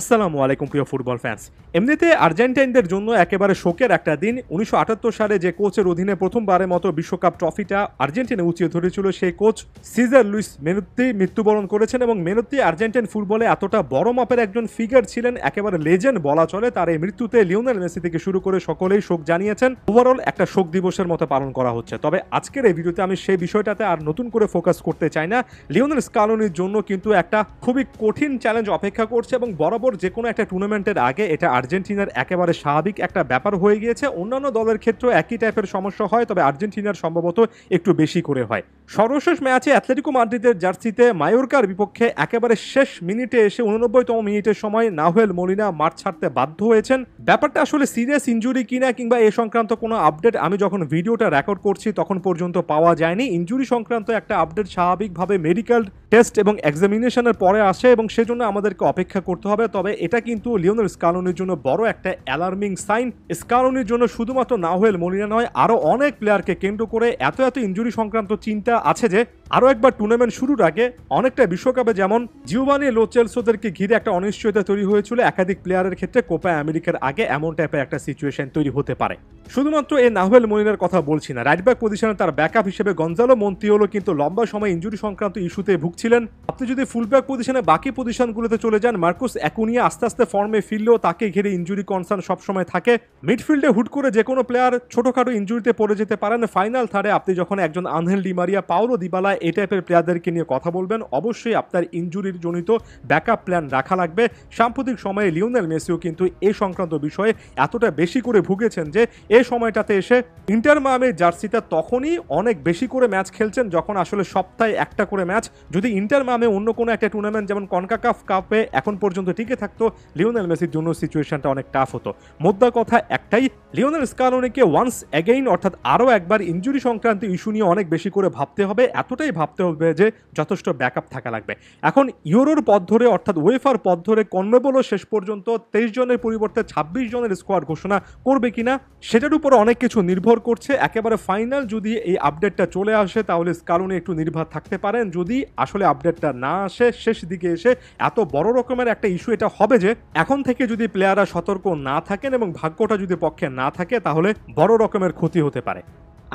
আসসালামু আলাইকুম প্রিয় ফুটবল ফ্যান্স। এমনিতে আর্জেন্টাইনদের জন্য একেবারে শোকের একটা দিন। ১৯৭৮ সালে যে কোচের অধীনে প্রথমবারের মতো বিশ্বকাপ ট্রফিটা আর্জেন্টিনা উঁচিয়ে ধরেছিল, সেই কোচ সিজার লুইস মেনোত্তি মৃত্যুবরণ করেছেন এবং মেনোত্তি আর্জেন্টাইন ফুটবলে এতটা বড় মাপের একজন ফিগার ছিলেন, একেবারে লেজেন্ড বলা চলে। তার এই মৃত্যুতে লিওনেল মেসি থেকে শুরু করে সকলেই শোক জানিয়েছেন। ওভারঅল একটা শোক দিবসের মতো পালন করা হচ্ছে। তবে আজকের এই ভিডিওতে আমি সেই বিষয়টাতে আর নতুন করে ফোকাস করতে চাই না। লিওনেল স্কালোনির জন্য কিন্তু একটা খুবই কঠিন চ্যালেঞ্জ অপেক্ষা করছে এবং বরাবর যে কোনো একটা টুর্নামেন্টের আগে এটা আর্জেন্টিনার একেবারে স্বাভাবিক একটা ব্যাপার হয়ে গিয়েছে। অন্যান্য দলের ক্ষেত্রেও একই টাইপের সমস্যা হয়, তবে আর্জেন্টিনার সম্ভবত একটু বেশি করে হয়। সর্বশেষ ম্যাচে অ্যাথলেটিকো মাদ্রিদের জার্সিতে মায়োরকার বিপক্ষে একেবারে শেষ মিনিটে এসে 89তম মিনিটের সময় নাহুয়েল মলিনা মাঠ ছাড়তে বাধ্য হয়েছেন। ব্যাপারটা আসলে সিরিয়াস ইনজুরি কিনা কিংবা এ সংক্রান্ত কোনো আপডেট আমি যখন ভিডিওটা রেকর্ড করছি তখন পর্যন্ত পাওয়া যায়নি। ইনজুরি সংক্রান্ত একটা আপডেট স্বাভাবিকভাবে মেডিকেল টেস্ট এবং এক্সামিনেশনের পরে আসে এবং সেজন্য আমাদেরকে অপেক্ষা করতে হবে। তবে এটা কিন্তু লিওনেল স্কালোনির জন্য বড় একটা অ্যালার্মিং সাইন। স্কালোনির জন্য শুধুমাত্র নাহুয়েল মলিনা নয়, আরও অনেক প্লেয়ারকে কেন্দ্র করে এত ইনজুরি সংক্রান্ত চিন্তা আছে যে আরও একবার টুর্নামেন্ট শুরুর আগে অনেকটা বিশ্বকাপে যেমন জিওভানি লো চেলসোদেরকে ঘিরে একটা অনিশ্চয়তা তৈরি হয়েছিল, একাধিক প্লেয়ারের ক্ষেত্রে কোপা আমেরিকার আগে এমন টাইপের একটা সিচুয়েশন তৈরি হতে পারে। শুধুমাত্র এই নাহুয়েল মলিনার কথা বলছি না, রাইট ব্যাক পজিশনে তার ব্যাকআপ হিসেবে গঞ্জালো মন্তিওলো কিন্তু লম্বা সময় ইনজুরি সংক্রান্ত ইস্যুতে ভুগছিলেন। আপনি যদি ফুলব্যাক পজিশনে বাকি পজিশনগুলোতে চলে যান, মার্কুস অ্যাকুনিয়া আস্তে আস্তে ফর্মে ফিরলেও তাকে ঘিরে ইনজুরি কনসার্ন সবসময় থাকে। মিডফিল্ডে হুট করে যে কোনো প্লেয়ার ছোটখাটো ইনজুরিতে পড়ে যেতে পারেন। ফাইনাল থার্ডে আপনি যখন একজন Angel Di Maria, Paulo Dybala এই টাইপের প্লেয়ারদেরকে নিয়ে কথা বলবেন, অবশ্যই আপনার ইনজুরির জনিত ব্যাকআপ প্ল্যান রাখা লাগবে। সাম্প্রতিক সময়ে লিওনেল মেসিও কিন্তু এই সংক্রান্ত বিষয়ে এতটা বেশি করে ভুগেছেন যে এই সময়টাতে এসে ইন্টার মায়ামির জার্সিতে তখনই অনেক বেশি করে ম্যাচ খেলছেন যখন আসলে সপ্তাহে একটা করে ম্যাচ। যদি ইন্টার মায়ামে অন্য কোনো একটা টুর্নামেন্ট যেমন কনকাকাফ কাপে এখন পর্যন্ত টিকে থাকতো, লিওনেল মেসির জন্য সিচুয়েশনটা অনেক টাফ হতো। মোদ্দা কথা একটাই, লিওনেল স্কালোনিকে ওয়ান্স অ্যাগেইন অর্থাৎ আরও একবার ইনজুরি সংক্রান্ত ইস্যু নিয়ে অনেক বেশি করে ভাবতে হবে। এতটাই ভাবতে হবে যে যথেষ্ট ব্যাকআপ থাকা লাগবে। এখন ইউরোর পথ ধরে অর্থাৎ ওয়েফার পথ ধরে কনমেবলও শেষ পর্যন্ত 23 জনের পরিবর্তে 26 জনের স্কোয়াড ঘোষণা করবে কিনা সেটার উপর অনেক কিছু নির্ভর করছে। একেবারে ফাইনাল যদি এই আপডেটটা চলে আসে তাহলে স্কালোনি একটু নির্ভর থাকতে পারেন। যদি আসলে আপডেটটা না আসে, শেষ দিকে এসে এত বড় রকমের একটা ইস্যু এটা হবে যে এখন থেকে যদি প্লেয়াররা সতর্ক না থাকেন এবং ভাগ্যটা যদি পক্ষে না থাকে তাহলে বড় রকমের ক্ষতি হতে পারে।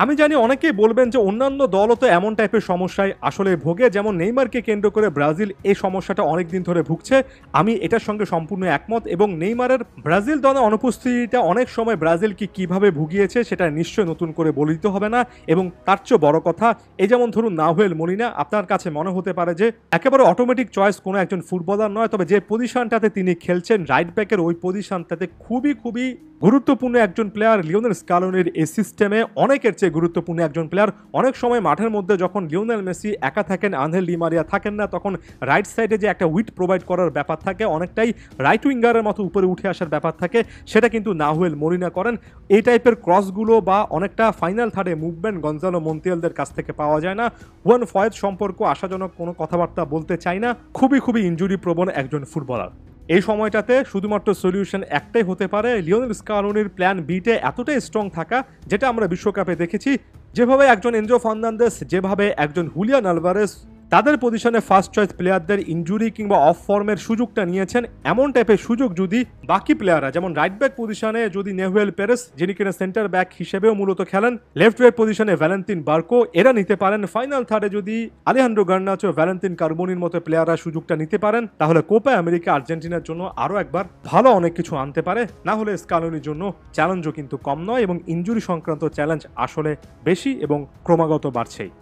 আমি জানি অনেকেই বলবেন যে অন্যান্য দলও তো এমন টাইপের সমস্যায় আসলে ভোগে, যেমন নেইমারকে কেন্দ্র করে ব্রাজিল এই সমস্যাটা অনেকদিন ধরে ভুগছে। আমি এটার সঙ্গে সম্পূর্ণ একমত এবং নেইমারের ব্রাজিল দলে অনুপস্থিতিটা অনেক সময় ব্রাজিলকে কিভাবে ভুগিয়েছে সেটা নিশ্চয় নতুন করে বলিতে হবে না। এবং তার চেয়ে বড় কথা, এই যেমন ধরুন নাহুয়েল মলিনা, আপনার কাছে মনে হতে পারে যে একেবারে অটোমেটিক চয়েস কোনো একজন ফুটবলার নয়, তবে যে পজিশনটাতে তিনি খেলছেন রাইট ব্যাকের ওই পজিশনটাতে খুবই গুরুত্বপূর্ণ একজন প্লেয়ার। লিওনেল স্কালোনির এই সিস্টেমে অনেকের চেয়ে গুরুত্বপূর্ণ একজন প্লেয়ার। অনেক সময় মাঠের মধ্যে যখন লিওনেল মেসি একা থাকেন, আনহেল ডি মারিয়া থাকেন না, তখন রাইট সাইডে যে একটা উইট প্রোভাইড করার ব্যাপার থাকে, অনেকটাই রাইট উইঙ্গারের মতো উপরে উঠে আসার ব্যাপার থাকে, সেটা কিন্তু নাহুয়েল মলিনা করেন। এই টাইপের ক্রসগুলো বা অনেকটা ফাইনাল থার্ডে মুভমেন্ট গঞ্জালো মন্তিয়েলদের কাছ থেকে পাওয়া যায় না। হুয়ান ফয়েদ সম্পর্ক আশাজনক কোনো কথাবার্তা বলতে চাই না, খুবই ইনজুরি প্রবণ একজন ফুটবলার। এই সময়টাতে শুধুমাত্র সলিউশন একটাই হতে পারে, লিওনেল স্কালোনির প্ল্যান বিতে এতটাই স্ট্রং থাকা, যেটা আমরা বিশ্বকাপে দেখেছি। যেভাবে একজন এনজো ফার্নান্দেস, যেভাবে একজন হুলিয়ান আলভারেস তাদের পজিশনে ফার্স্ট চয়েস প্লেয়ারদের ইনজুরি কিংবা অফ ফর্মের সুযোগটা নিয়েছেন, এমন টাইপের সুযোগ যদি বাকি প্লেয়াররা, যেমন রাইট ব্যাক পজিশনে যদি নেহুয়েল পেরেস, যিনি কিনা সেন্টার ব্যাক হিসেবেও মূলত খেলেন, লেফট ব্যাক পজিশনে ভ্যালেন্তিন বার্কো, এরা নিতে পারেন। ফাইনাল থার্ডে যদি আলেহান্দ্রো গার্নাচো, ভ্যালেন্তিন কার্বোনির মতো প্লেয়াররা সুযোগটা নিতে পারেন, তাহলে কোপা আমেরিকা আর্জেন্টিনার জন্য আরও একবার ভালো অনেক কিছু আনতে পারে। না হলে স্কালোনির জন্য চ্যালেঞ্জও কিন্তু কম নয় এবং ইনজুরি সংক্রান্ত চ্যালেঞ্জ আসলে বেশি এবং ক্রমাগত বাড়ছেই।